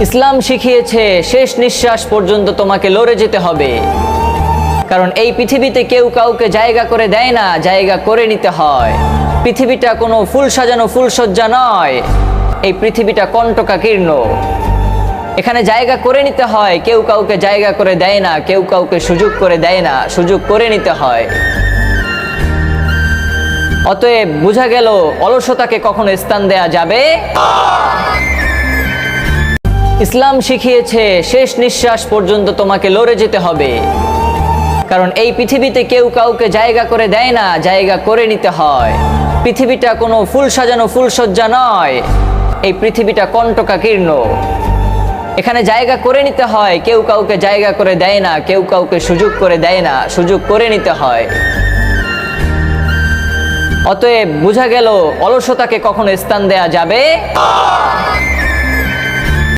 ইসলাম শিখিয়েছে শেষ নিঃশ্বাস পর্যন্ত তোমাকে লড়ে যেতে হবে, কারণ এই পৃথিবীতে কেউ কাউকে জায়গা করে দেয় না, জায়গা করে নিতে হয়। পৃথিবীটা কোনো ফুল সাজানো ফুলসজ্জা নয়, এই পৃথিবীটা কণ্টকাকীর্ণ। এখানে জায়গা করে নিতে হয়, কেউ কাউকে জায়গা করে দেয় না, কেউ কাউকে সুযোগ করে দেয় না, সুযোগ করে নিতে হয়। অতএব বোঝা গেল অলসতাকে কখনো স্থান দেয়া যাবে। ইসলাম শিখিয়েছে শেষ নিঃশ্বাস পর্যন্ত তোমাকে লড়ে যেতে হবে, কারণ এই পৃথিবীতে কেউ কাউকে জায়গা করে দেয় না, জায়গা করে নিতে হয়। পৃথিবীটা কোনো ফুল সাজানো ফুলসজ্জা নয়, এই পৃথিবীটা কণ্টকাকীর্ণ। এখানে জায়গা করে নিতে হয়, কেউ কাউকে জায়গা করে দেয় না, কেউ কাউকে সুযোগ করে দেয় না, সুযোগ করে নিতে হয়। অতএব বোঝা গেল অলসতাকে কখনো স্থান দেয়া যাবে।